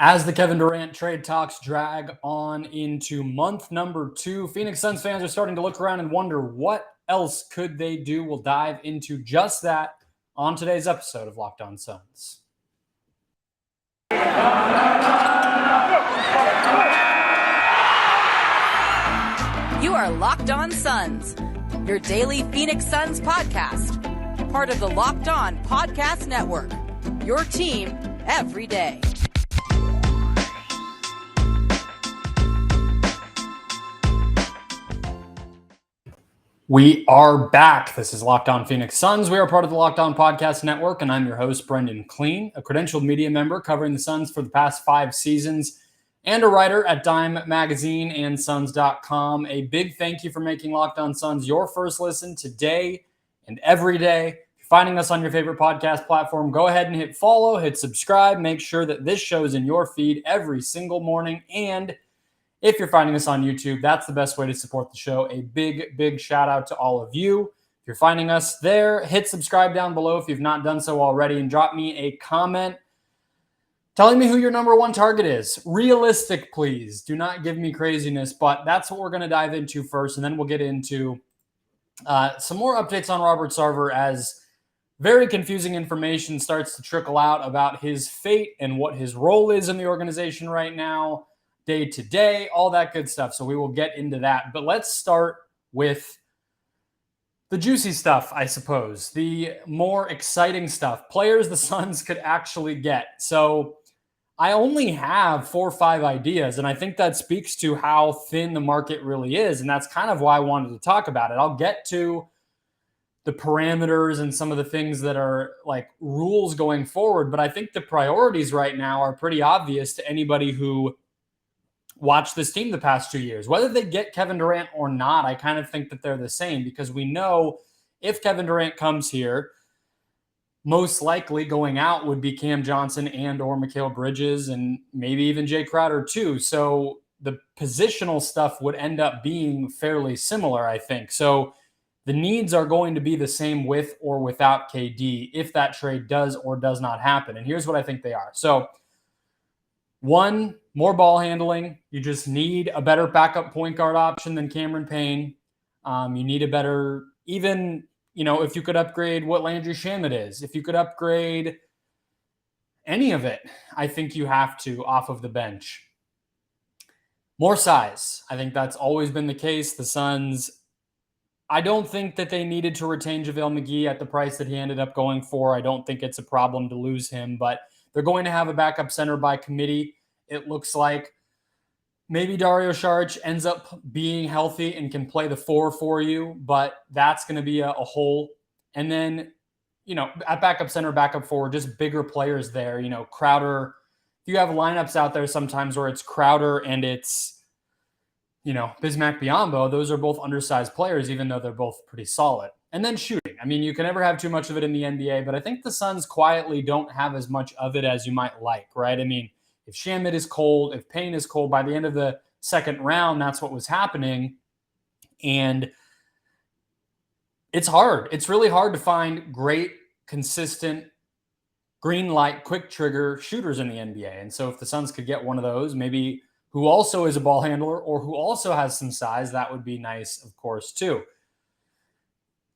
As the Kevin Durant trade talks drag on into month number 2, Phoenix Suns fans are starting to look around and wonder what else could they do. We'll dive into just that on today's episode of Locked On Suns. You are Locked On Suns, your daily Phoenix Suns podcast, part of the Locked On Podcast Network, your team every day. We are back. This is Locked On Phoenix Suns. We are part of the Locked On Podcast Network, and I'm your host, Brendon Kleen, a credentialed media member covering the Suns for the past 5 seasons and a writer at Dime Magazine and Suns.com. A big thank you for making Locked On Suns your first listen today and every day. If you're finding us on your favorite podcast platform, go ahead and hit follow, hit subscribe. Make sure that this shows in your feed every single morning. And if you're finding us on YouTube, that's the best way to support the show. A big, big shout out to all of you. If you're finding us there, hit subscribe down below if you've not done so already, and drop me a comment telling me who your number one target is. Realistic, please. Do not give me craziness, but that's what we're going to dive into first, and then we'll get into some more updates on Robert Sarver as very confusing information starts to trickle out about his fate and what his role is in the organization right now, day to day, all that good stuff. So we will get into that. But let's start with the juicy stuff, I suppose, the more exciting stuff, players the Suns could actually get. So I only have 4 or 5 ideas, and I think that speaks to how thin the market really is. And that's kind of why I wanted to talk about it. I'll get to the parameters and some of the things that are like rules going forward, but I think the priorities right now are pretty obvious to anybody who watched this team the past 2 years. Whether they get Kevin Durant or not, I kind of think that they're the same, because we know if Kevin Durant comes here, most likely going out would be Cam Johnson and or Mikal Bridges and maybe even Jay Crowder too. So the positional stuff would end up being fairly similar, I think. So the needs are going to be the same with or without KD if that trade does or does not happen. And here's what I think they are. So 1, more ball handling. You just need a better backup point guard option than Cameron Payne. You need a better, even, if you could upgrade what Landry Shamet is, if you could upgrade any of it, I think you have to off of the bench. More size. I think that's always been the case. The Suns, I don't think that they needed to retain JaVale McGee at the price that he ended up going for. I don't think it's a problem to lose him, but they're going to have a backup center by committee. It looks like maybe Dario Saric ends up being healthy and can play the 4 for you, but that's going to be a hole. And then, at backup center, backup forward, just bigger players there. Crowder, you have lineups out there sometimes where it's Crowder and it's, Bismack Biyombo. Those are both undersized players, even though they're both pretty solid. And then shooting. I mean, you can never have too much of it in the NBA, but I think the Suns quietly don't have as much of it as you might like, right? I mean, if Shamet is cold, if Payne is cold, by the end of the second round, that's what was happening. And it's hard. It's really hard to find great, consistent, green light, quick trigger shooters in the NBA. And so if the Suns could get one of those, maybe who also is a ball handler or who also has some size, that would be nice, of course, too.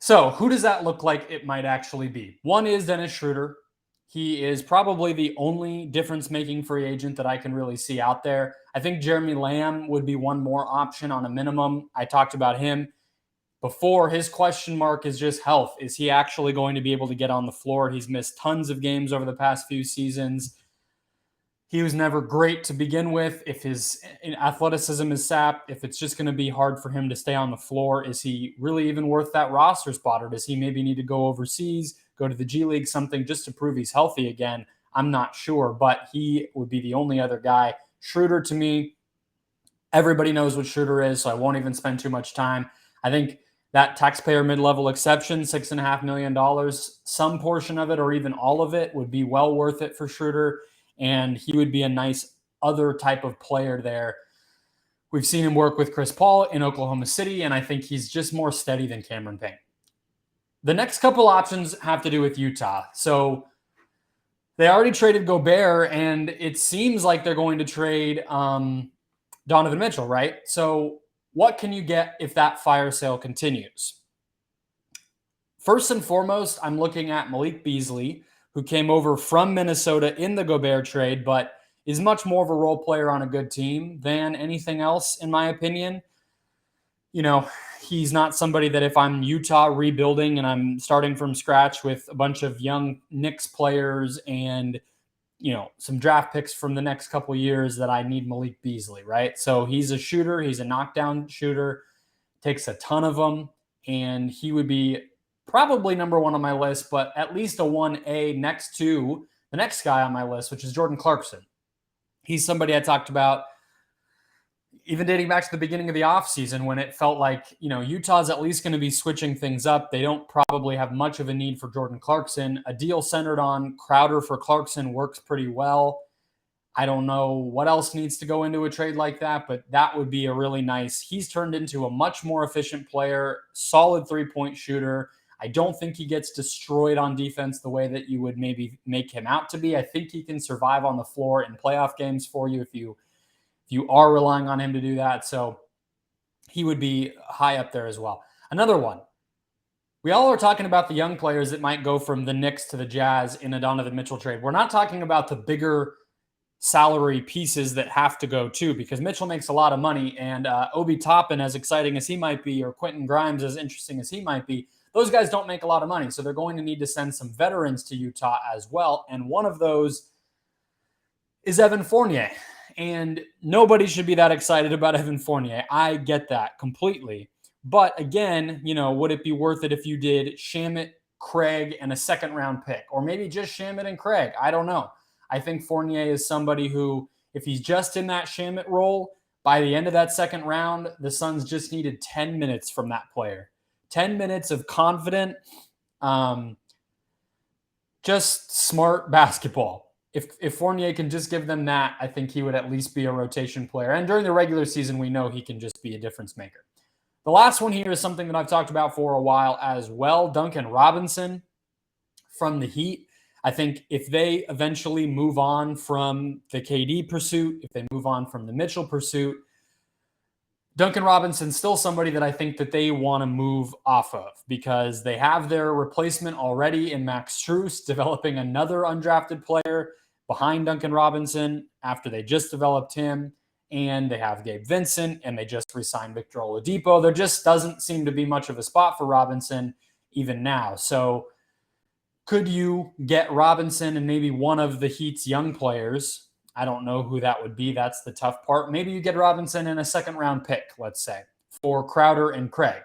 So who does that look like it might actually be? One is Dennis Schroeder. He is probably the only difference-making free agent that I can really see out there. I think Jeremy Lamb would be one more option on a minimum. I talked about him before. His question mark is just health. Is he actually going to be able to get on the floor? He's missed tons of games over the past few seasons. He was never great to begin with. If his athleticism is sapped, if it's just going to be hard for him to stay on the floor, is he really even worth that roster spot? Or does he maybe need to go overseas, go to the G League, something just to prove he's healthy again? I'm not sure, but he would be the only other guy. Schroeder, to me, everybody knows what Schroeder is, so I won't even spend too much time. I think that taxpayer mid-level exception, $6.5 million, some portion of it or even all of it would be well worth it for Schroeder. And he would be a nice other type of player there. We've seen him work with Chris Paul in Oklahoma City, and I think he's just more steady than Cameron Payne. The next couple options have to do with Utah. So They already traded Gobert, and it seems like they're going to trade Donovan Mitchell, right? So what can you get if that fire sale continues? First and foremost, I'm looking at Malik Beasley, who came over from Minnesota in the Gobert trade, but is much more of a role player on a good team than anything else, in my opinion. You know, he's not somebody that if I'm Utah rebuilding and I'm starting from scratch with a bunch of young Knicks players and, some draft picks from the next couple of years that I need Malik Beasley, right? So he's a shooter. He's a knockdown shooter, takes a ton of them, and he would be probably number one on my list, but at least a 1A next to the next guy on my list, which is Jordan Clarkson. He's somebody I talked about even dating back to the beginning of the offseason when it felt like, Utah's at least going to be switching things up. They don't probably have much of a need for Jordan Clarkson. A deal centered on Crowder for Clarkson works pretty well. I don't know what else needs to go into a trade like that, but that would be a really nice. He's turned into a much more efficient player, solid three-point shooter. I don't think he gets destroyed on defense the way that you would maybe make him out to be. I think he can survive on the floor in playoff games for you if you are relying on him to do that. So he would be high up there as well. Another one. We all are talking about the young players that might go from the Knicks to the Jazz in a Donovan Mitchell trade. We're not talking about the bigger salary pieces that have to go too, because Mitchell makes a lot of money, and Obi Toppin, as exciting as he might be, or Quentin Grimes, as interesting as he might be, those guys don't make a lot of money. So they're going to need to send some veterans to Utah as well. And one of those is Evan Fournier. And nobody should be that excited about Evan Fournier. I get that completely. But again, would it be worth it if you did Shamet, Craig, and a second-round pick? Or maybe just Shamet and Craig? I don't know. I think Fournier is somebody who, if he's just in that Shamet role, by the end of that second round, the Suns just needed 10 minutes from that player. 10 minutes of confident, just smart basketball. If Fournier can just give them that, I think he would at least be a rotation player. And during the regular season, we know he can just be a difference maker. The last one here is something that I've talked about for a while as well. Duncan Robinson from the Heat. I think if they eventually move on from the KD pursuit, if they move on from the Mitchell pursuit, Duncan Robinson's still somebody that I think that they want to move off of because they have their replacement already in Max Strus, developing another undrafted player behind Duncan Robinson after they just developed him. And they have Gabe Vincent, and they just re-signed Victor Oladipo. There just doesn't seem to be much of a spot for Robinson even now. So could you get Robinson and maybe one of the Heat's young players? I don't know who that would be. That's the tough part. Maybe you get Robinson in a second-round pick, let's say, for Crowder and Craig.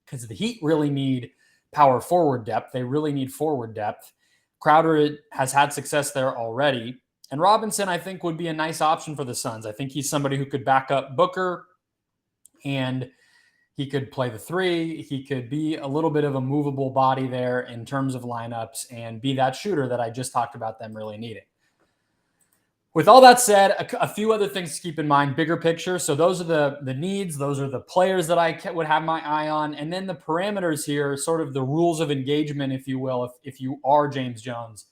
Because the Heat really need power forward depth. They really need forward depth. Crowder has had success there already. And Robinson, I think, would be a nice option for the Suns. I think he's somebody who could back up Booker, and he could play the three. He could be a little bit of a movable body there in terms of lineups and be that shooter that I just talked about them really needing. With all that said, a few other things to keep in mind, bigger picture. So those are the needs. Those are the players that I would have my eye on. And then the parameters here, sort of the rules of engagement, if you will, if you are James Jones.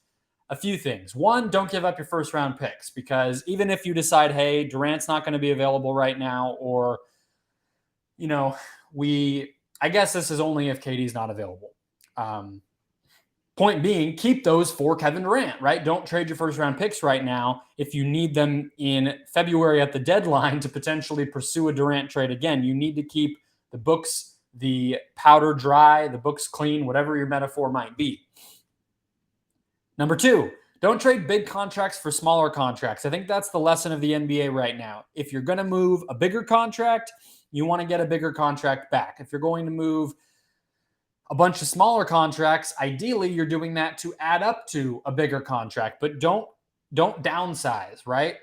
A few things. One, don't give up your first round picks, because even if you decide, hey, Durant's not going to be available right now, or, I guess this is only if KD's not available. Point being, keep those for Kevin Durant, right? Don't trade your first round picks right now if you need them in February at the deadline to potentially pursue a Durant trade again. You need to keep the books, the powder dry, the books clean, whatever your metaphor might be. Number two, don't trade big contracts for smaller contracts. I think that's the lesson of the NBA right now. If you're going to move a bigger contract, you want to get a bigger contract back. If you're going to move a bunch of smaller contracts, ideally you're doing that to add up to a bigger contract, but don't downsize, right?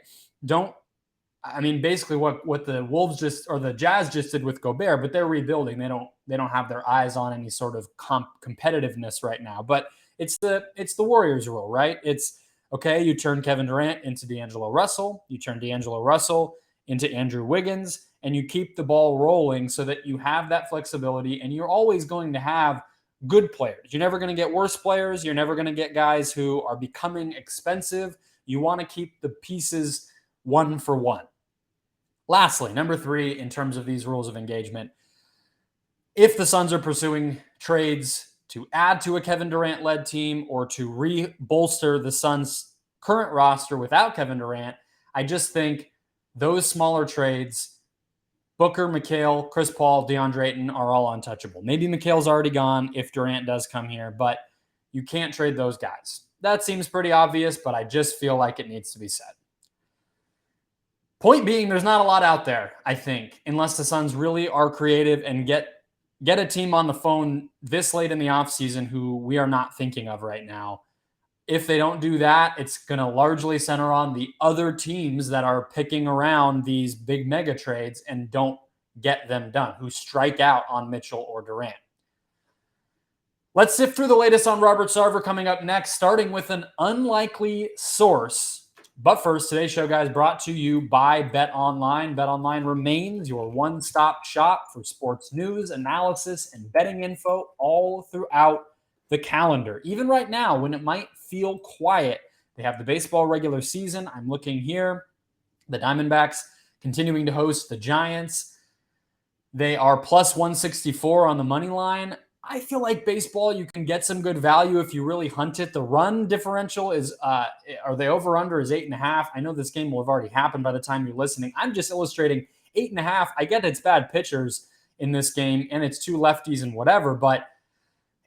Basically what the Wolves or the Jazz just did with Gobert, but they're rebuilding. They don't have their eyes on any sort of competitiveness right now, but it's the Warriors rule, right? It's okay. You turn Kevin Durant into D'Angelo Russell. You turn D'Angelo Russell into Andrew Wiggins, and you keep the ball rolling so that you have that flexibility, and you're always going to have good players. You're never going to get worse players. You're never going to get guys who are becoming expensive. You want to keep the pieces one for one. Lastly, number 3, in terms of these rules of engagement, if the Suns are pursuing trades to add to a Kevin Durant-led team or to re-bolster the Suns' current roster without Kevin Durant, I just think those smaller trades, Booker, McHale, Chris Paul, DeAndre Ayton, are all untouchable. Maybe McHale's already gone if Durant does come here, but you can't trade those guys. That seems pretty obvious, but I just feel like it needs to be said. Point being, there's not a lot out there, I think, unless the Suns really are creative and get a team on the phone this late in the offseason who we are not thinking of right now. If they don't do that, it's going to largely center on the other teams that are picking around these big mega trades and don't get them done, who strike out on Mitchell or Durant. Let's sift through the latest on Robert Sarver coming up next, starting with an unlikely source. But first, today's show, guys, brought to you by BetOnline. BetOnline remains your one-stop shop for sports news, analysis, and betting info all throughout the calendar. Even right now, when it might feel quiet, they have the baseball regular season. I'm looking here. The Diamondbacks continuing to host the Giants. They are plus 164 on the money line. I feel like baseball, you can get some good value if you really hunt it. The run differential is, or the over-under is 8.5. I know this game will have already happened by the time you're listening. I'm just illustrating 8.5. I get it's bad pitchers in this game, and it's 2 lefties and whatever, but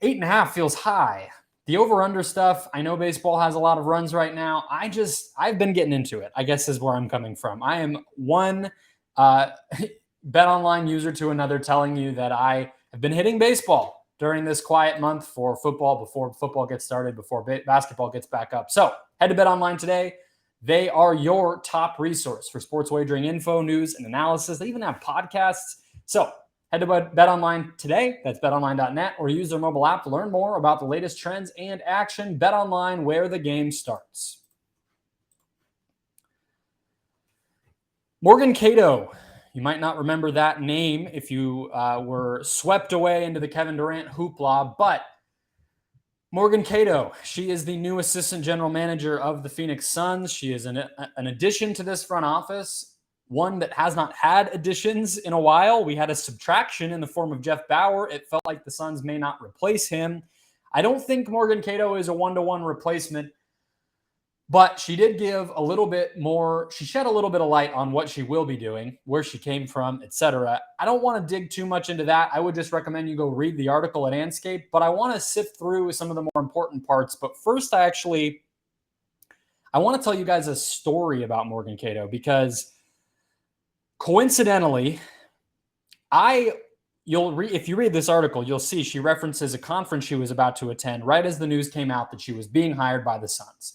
8.5 feels high. The over-under stuff, I know baseball has a lot of runs right now. I've been getting into it, I guess is where I'm coming from. I am one BetOnline user to another telling you that I have been hitting baseball during this quiet month for football, before football gets started, before basketball gets back up. So head to BetOnline today. They are your top resource for sports wagering info, news, and analysis. They even have podcasts. So head to BetOnline today. That's betonline.net, or use their mobile app to learn more about the latest trends and action. BetOnline, where the game starts. Morgan Cato. You might not remember that name if you were swept away into the Kevin Durant hoopla, but Morgan Cato, she is the new assistant general manager of the Phoenix Suns. She is an addition to this front office, one that has not had additions in a while. We had a subtraction in the form of Jeff Bauer. It felt like the Suns may not replace him. I don't think Morgan Cato is a one-to-one replacement, but she did give a little bit more. She shed a little bit of light on what she will be doing, where she came from, etc. I don't want to dig too much into that. I would just recommend you go read the article at Anscape, but I want to sift through some of the more important parts. But first, I want to tell you guys a story about Morgan Cato, because coincidentally, if you read this article, you'll see she references a conference she was about to attend right as the news came out that she was being hired by the Suns.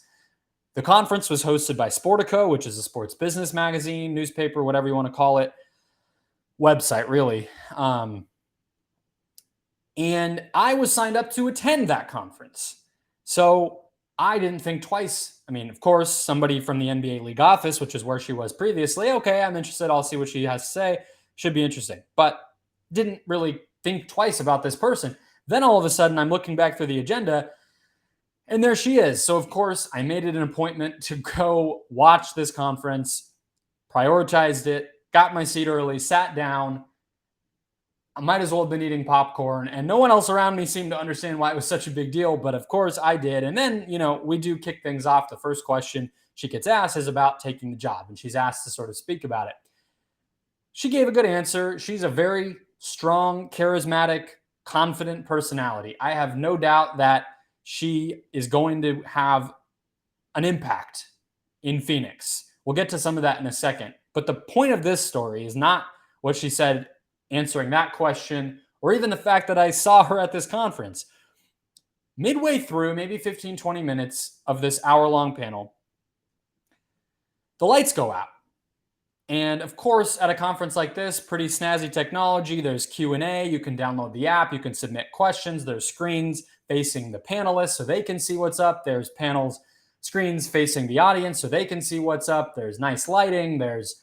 The conference was hosted by Sportico, which is a sports business magazine, newspaper, whatever you want to call it, website, really. And I was signed up to attend that conference. So I didn't think twice. I mean, of course, somebody from the NBA League office, which is where she was previously, okay, I'm interested. I'll see what she has to say. Should be interesting. But didn't really think twice about this person. Then all of a sudden, I'm looking back through the agenda, and there she is. So, of course, I made it an appointment to go watch this conference, prioritized it, got my seat early, sat down. I might as well have been eating popcorn, and no one else around me seemed to understand why it was such a big deal. But, of course, I did. And then, we do kick things off. The first question she gets asked is about taking the job, and she's asked to sort of speak about it. She gave a good answer. She's a very strong, charismatic, confident personality. I have no doubt that she is going to have an impact in Phoenix. We'll get to some of that in a second. But the point of this story is not what she said answering that question, or even the fact that I saw her at this conference. Midway through, maybe 15, 20 minutes of this hour-long panel, the lights go out. And of course, at a conference like this, pretty snazzy technology. There's Q&A. You can download the app. You can submit questions. There's screens facing the panelists so they can see what's up. There's screens facing the audience so they can see what's up. There's nice lighting. There's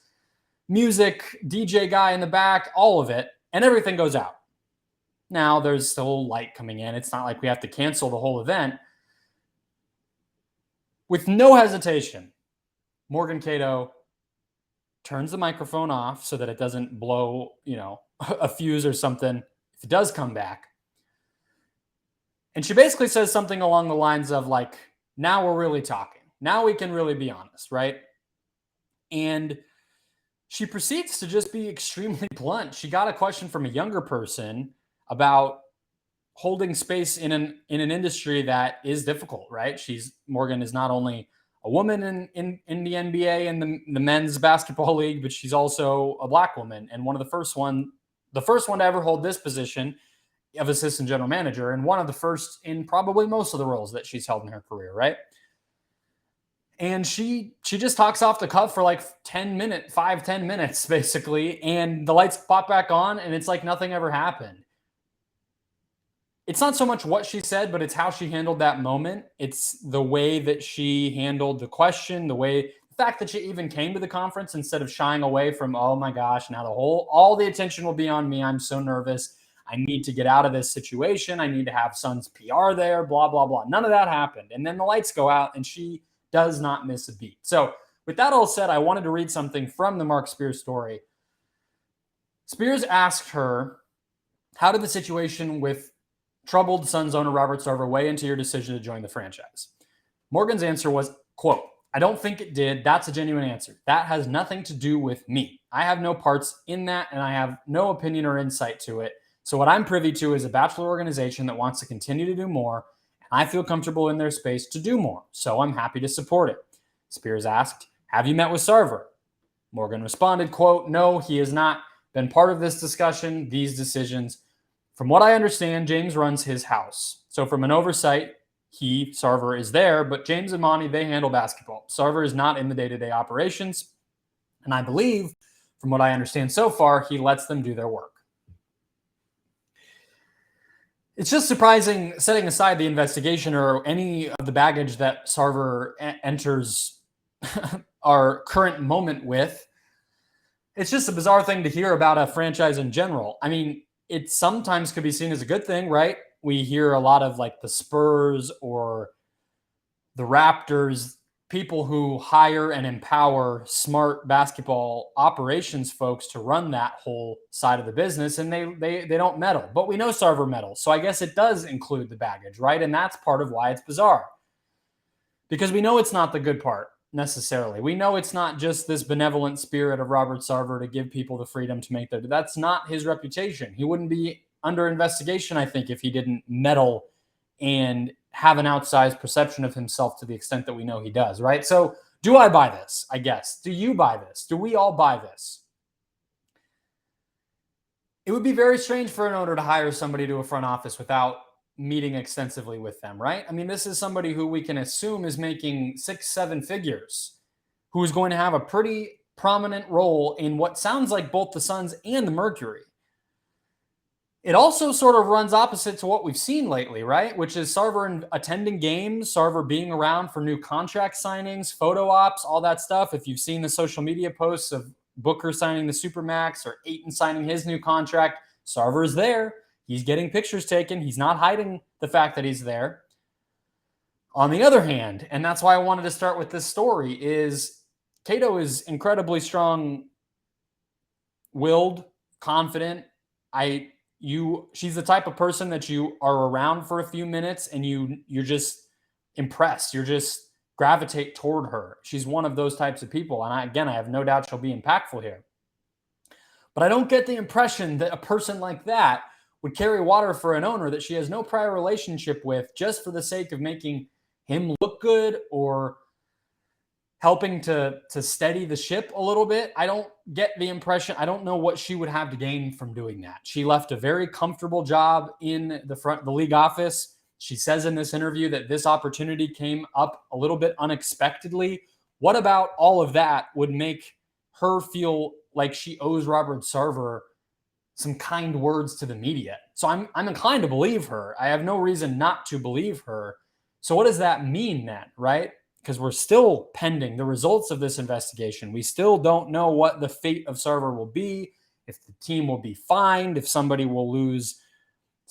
music, DJ guy in the back, all of it. And everything goes out. Now there's still light coming in. It's not like we have to cancel the whole event. With no hesitation, Morgan Cato turns the microphone off so that it doesn't blow, a fuse or something if it does come back. And she basically says something along the lines of like, now we're really talking. Now we can really be honest, right? And she proceeds to just be extremely blunt. She got a question from a younger person about holding space in an industry that is difficult, right? Morgan is not only a woman in the NBA and the men's basketball league, but she's also a Black woman and one of the first one to ever hold this position of assistant general manager, and one of the first in probably most of the roles that she's held in her career, right? And she just talks off the cuff for like 10 minutes, basically, and the lights pop back on, and it's like nothing ever happened. It's not so much what she said, but it's how she handled that moment. It's the way that she handled the question, the fact that she even came to the conference instead of shying away from, oh my gosh, now all the attention will be on me. I'm so nervous. I need to get out of this situation. I need to have Suns PR there, blah, blah, blah. None of that happened. And then the lights go out and she does not miss a beat. So with that all said, I wanted to read something from the Mark Spears story. Spears asked her, how did the situation with troubled Suns owner Robert Sarver weigh into your decision to join the franchise? Morgan's answer was, quote, I don't think it did. That's a genuine answer. That has nothing to do with me. I have no parts in that, and I have no opinion or insight to it. So what I'm privy to is a bachelor organization that wants to continue to do more, and I feel comfortable in their space to do more. So I'm happy to support it. Spears asked, have you met with Sarver? Morgan responded, quote, no, he has not been part of this discussion, these decisions. From what I understand, James runs his house. So from an oversight, Sarver is there, but James and Monty, they handle basketball. Sarver is not in the day-to-day operations. And I believe, from what I understand so far, he lets them do their work. It's just surprising, setting aside the investigation or any of the baggage that Sarver enters our current moment with. It's just a bizarre thing to hear about a franchise in general. I mean, it sometimes could be seen as a good thing, right? We hear a lot of like the Spurs or the Raptors, people who hire and empower smart basketball operations folks to run that whole side of the business, and they don't meddle. But we know Sarver meddles, so I guess it does include the baggage, right? And that's part of why it's bizarre. Because we know it's not the good part, necessarily. We know it's not just this benevolent spirit of Robert Sarver to give people the freedom to make that's not his reputation. He wouldn't be under investigation, I think, if he didn't meddle and have an outsized perception of himself to the extent that we know he does, right? So do I buy this? I guess. Do you buy this? Do we all buy this? It would be very strange for an owner to hire somebody to a front office without meeting extensively with them, right? I mean, this is somebody who we can assume is making 6-7 figures, who is going to have a pretty prominent role in what sounds like both the Suns and the Mercury. It also sort of runs opposite to what we've seen lately, right? Which is Sarver attending games, Sarver being around for new contract signings, photo ops, all that stuff. If you've seen the social media posts of Booker signing the Supermax or Ayton signing his new contract, Sarver is there. He's getting pictures taken. He's not hiding the fact that he's there. On the other hand, and that's why I wanted to start with this story, is Cato is incredibly strong-willed, confident. She's the type of person that you are around for a few minutes and you're just impressed. You're just gravitate toward her. She's one of those types of people. And I have no doubt she'll be impactful here. But I don't get the impression that a person like that would carry water for an owner that she has no prior relationship with just for the sake of making him look good or helping to steady the ship a little bit. I don't get the impression. I don't know what she would have to gain from doing that. She left a very comfortable job in the league office. She says in this interview that this opportunity came up a little bit unexpectedly. What about all of that would make her feel like she owes Robert Sarver some kind words to the media? So I'm inclined to believe her. I have no reason not to believe her. So what does that mean then, right? Because we're still pending the results of this investigation. We still don't know what the fate of Sarver will be, if the team will be fined, if somebody will lose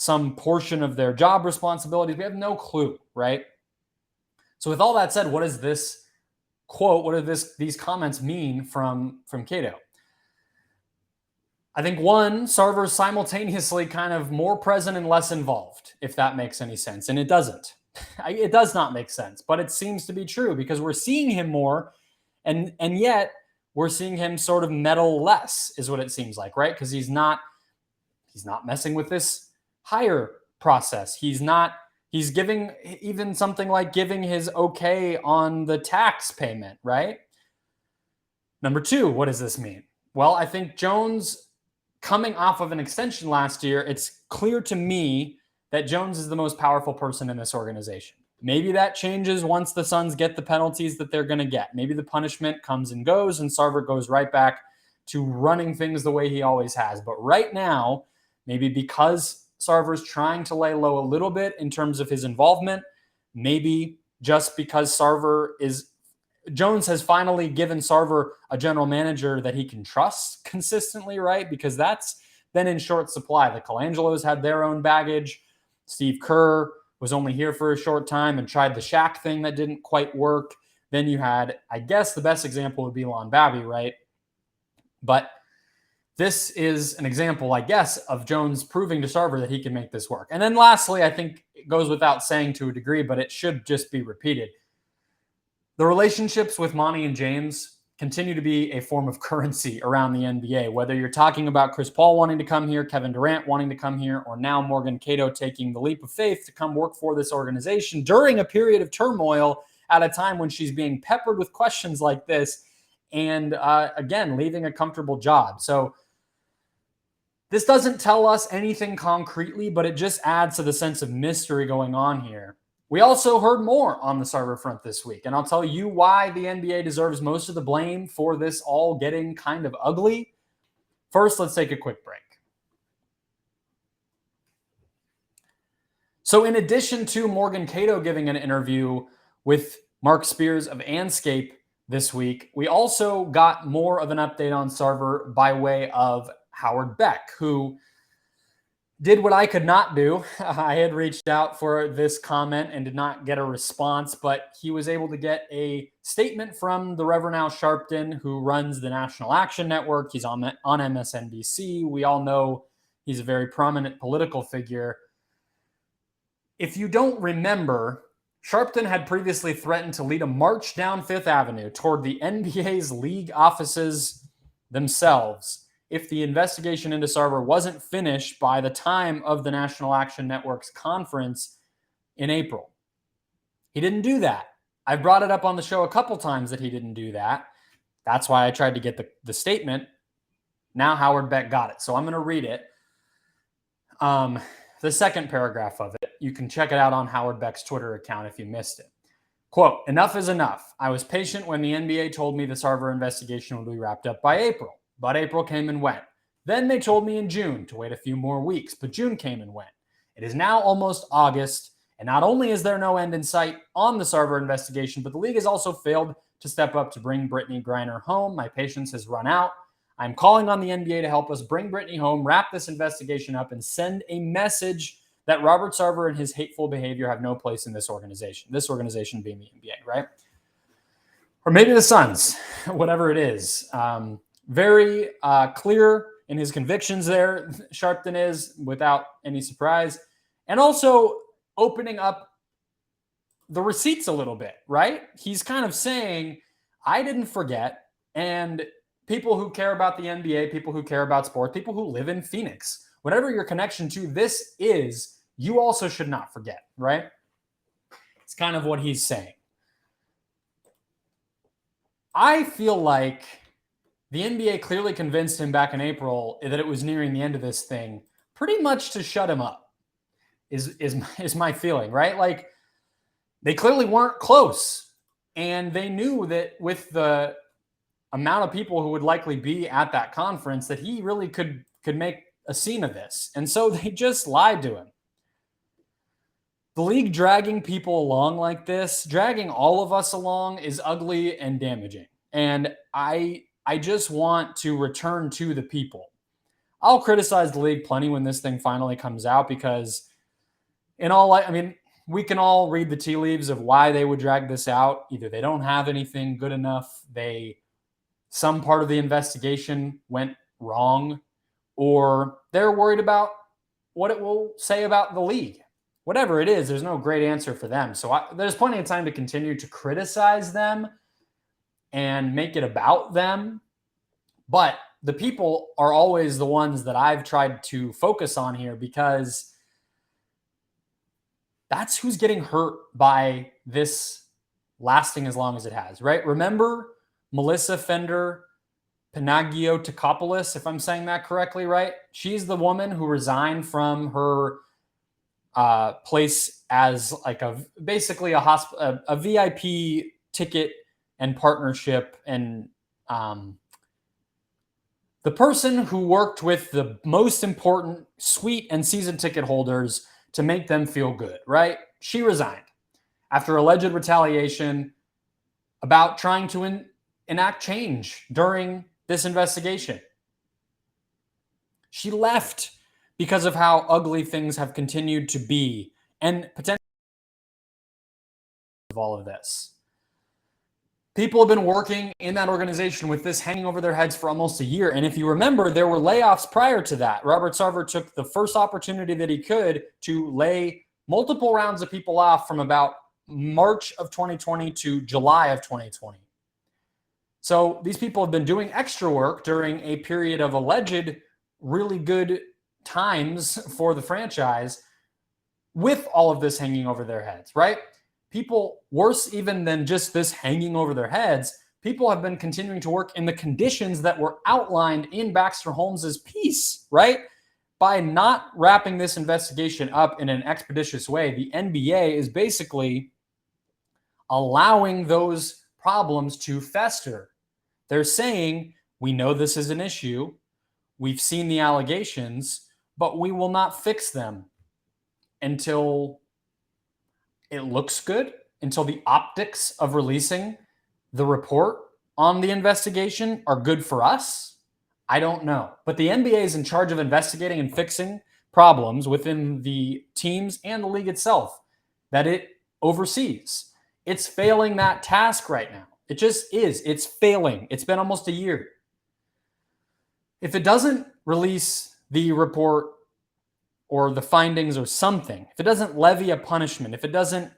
some portion of their job responsibilities. We have no clue, right? So with all that said, what does this quote, what do these comments mean from Cato? I think one, Sarver's simultaneously kind of more present and less involved, if that makes any sense. And it doesn't. It does not make sense, but it seems to be true because we're seeing him more and yet we're seeing him sort of meddle less is what it seems like, right? Because he's not messing with this hire process. He's giving even something like giving his okay on the tax payment, right? Number two, what does this mean? Well, I think Jones coming off of an extension last year, it's clear to me that Jones is the most powerful person in this organization. Maybe that changes once the Suns get the penalties that they're going to get. Maybe the punishment comes and goes and Sarver goes right back to running things the way he always has. But right now, maybe because Sarver's trying to lay low a little bit in terms of his involvement, maybe just because Jones has finally given Sarver a general manager that he can trust consistently, right? Because that's been in short supply. The Colangelos had their own baggage. Steve Kerr was only here for a short time and tried the Shaq thing that didn't quite work. Then you had, I guess the best example would be Lon Babby, right? But this is an example, I guess, of Jones proving to Sarver that he can make this work. And then lastly, I think it goes without saying to a degree, but it should just be repeated. The relationships with Monty and James continue to be a form of currency around the NBA, whether you're talking about Chris Paul wanting to come here, Kevin Durant wanting to come here, or now Morgan Cato taking the leap of faith to come work for this organization during a period of turmoil at a time when she's being peppered with questions like this and, again, leaving a comfortable job. So this doesn't tell us anything concretely, but it just adds to the sense of mystery going on here. We also heard more on the Sarver front this week, and I'll tell you why the NBA deserves most of the blame for this all getting kind of ugly. First, let's take a quick break. So in addition to Morgan Cato giving an interview with Mark Spears of Anscape this week, we also got more of an update on Sarver by way of Howard Beck, who did what I could not do. I had reached out for this comment and did not get a response, but he was able to get a statement from the Reverend Al Sharpton, who runs the National Action Network. He's on MSNBC. We all know he's a very prominent political figure. If you don't remember, Sharpton had previously threatened to lead a march down Fifth Avenue toward the NBA's league offices themselves if the investigation into Sarver wasn't finished by the time of the National Action Network's conference in April. He didn't do that. I've brought it up on the show a couple times that he didn't do that. That's why I tried to get the statement. Now Howard Beck got it. So I'm going to read it. The second paragraph of it. You can check it out on Howard Beck's Twitter account if you missed it. Quote, "Enough is enough. I was patient when the NBA told me the Sarver investigation would be wrapped up by April. But April came and went. Then they told me in June to wait a few more weeks, but June came and went. It is now almost August, and not only is there no end in sight on the Sarver investigation, but the league has also failed to step up to bring Brittany Griner home. My patience has run out. I'm calling on the NBA to help us bring Brittany home, wrap this investigation up, and send a message that Robert Sarver and his hateful behavior have no place in this organization organization being the NBA, right? Or maybe the Suns, whatever it is. Very clear in his convictions there, Sharpton is, without any surprise. And also opening up the receipts a little bit, right? He's kind of saying, I didn't forget, and people who care about the NBA, people who care about sports, people who live in Phoenix, whatever your connection to this is, you also should not forget, right? It's kind of what he's saying. I feel like the NBA clearly convinced him back in April that it was nearing the end of this thing, pretty much to shut him up, is my feeling, right? Like, they clearly weren't close, and they knew that with the amount of people who would likely be at that conference that he really could make a scene of this. And so they just lied to him. The league dragging people along like this, dragging all of us along, is ugly and damaging. And I just want to return to the people. I'll criticize the league plenty when this thing finally comes out because we can all read the tea leaves of why they would drag this out. Either they don't have anything good enough, some part of the investigation went wrong, or they're worried about what it will say about the league. Whatever it is, there's no great answer for them. So there's plenty of time to continue to criticize them and make it about them. But the people are always the ones that I've tried to focus on here because that's who's getting hurt by this lasting as long as it has, right? Remember Melissa Fender Panagiotopoulos, if I'm saying that correctly, right? She's the woman who resigned from her place as like basically a VIP ticket and partnership, and the person who worked with the most important suite and season ticket holders to make them feel good, right? She resigned after alleged retaliation about trying to enact change during this investigation. She left because of how ugly things have continued to be and potentially of all of this. People have been working in that organization with this hanging over their heads for almost a year. And if you remember, there were layoffs prior to that. Robert Sarver took the first opportunity that he could to lay multiple rounds of people off from about March of 2020 to July of 2020. So these people have been doing extra work during a period of alleged really good times for the franchise with all of this hanging over their heads, right? People, worse even than just this hanging over their heads, people have been continuing to work in the conditions that were outlined in Baxter Holmes's piece, right? By not wrapping this investigation up in an expeditious way, the NBA is basically allowing those problems to fester. They're saying, we know this is an issue, we've seen the allegations, but we will not fix them until it looks good, until the optics of releasing the report on the investigation are good for us. I don't know. But the NBA is in charge of investigating and fixing problems within the teams and the league itself that it oversees. It's failing that task right now. It just is. It's failing. It's been almost a year. If it doesn't release the report or the findings or something, if it doesn't levy a punishment, if it doesn't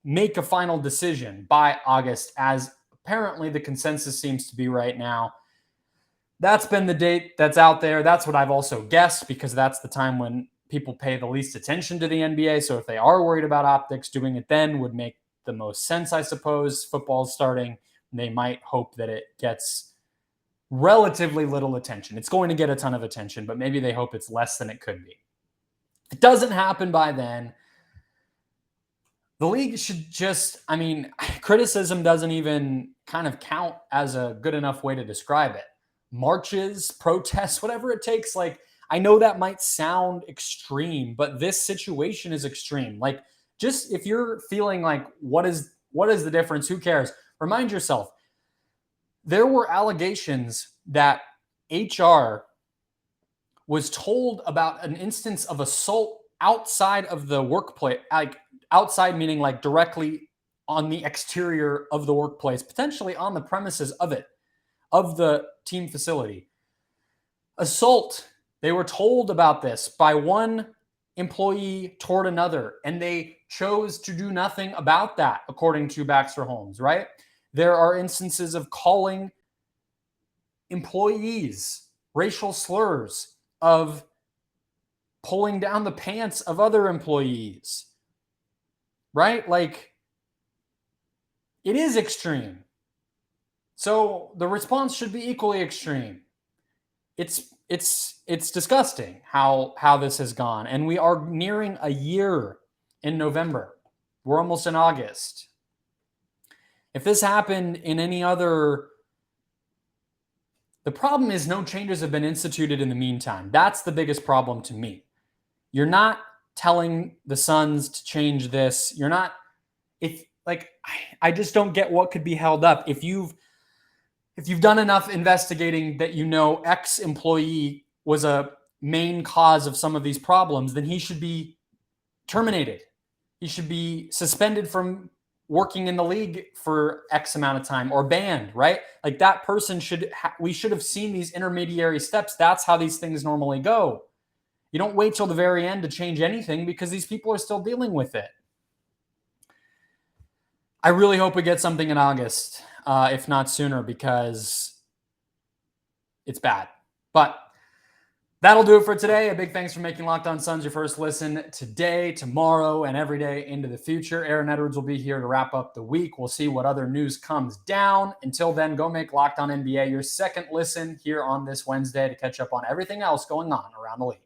make a final decision by August, as apparently the consensus seems to be right now, that's been the date that's out there. That's what I've also guessed, because that's the time when people pay the least attention to the NBA. So if they are worried about optics, doing it then would make the most sense, I suppose. Football's starting. They might hope that it gets relatively little attention. It's going to get a ton of attention, but maybe they hope it's less than it could be. If it doesn't happen by then, the league should just, criticism doesn't even kind of count as a good enough way to describe it. Marches, protests, whatever it takes. Like, I know that might sound extreme, but this situation is extreme. Like, just if you're feeling like, what is the difference? Who cares? Remind yourself, there were allegations that HR was told about an instance of assault outside of the workplace, like outside meaning like directly on the exterior of the workplace, potentially on the premises of the team facility. Assault. They were told about this by one employee toward another, and they chose to do nothing about that, according to Baxter Holmes, right? There are instances of calling employees racial slurs, of pulling down the pants of other employees, right? Like, it is extreme. So the response should be equally extreme. It's disgusting how this has gone. And we are nearing a year in November. We're almost in August. If this happened in any other, the problem is no changes have been instituted in the meantime. That's the biggest problem to me. You're not telling the Suns to change this. You're not, I just don't get what could be held up. If you've done enough investigating that X employee was a main cause of some of these problems, then he should be terminated. He should be suspended from working in the league for X amount of time or banned, right? Like that person we should have seen these intermediary steps. That's how these things normally go. You don't wait till the very end to change anything because these people are still dealing with it. I really hope we get something in August, if not sooner, because it's bad. But that'll do it for today. A big thanks for making Locked On Suns your first listen today, tomorrow, and every day into the future. Aaron Edwards will be here to wrap up the week. We'll see what other news comes down. Until then, go make Locked On NBA your second listen here on this Wednesday to catch up on everything else going on around the league.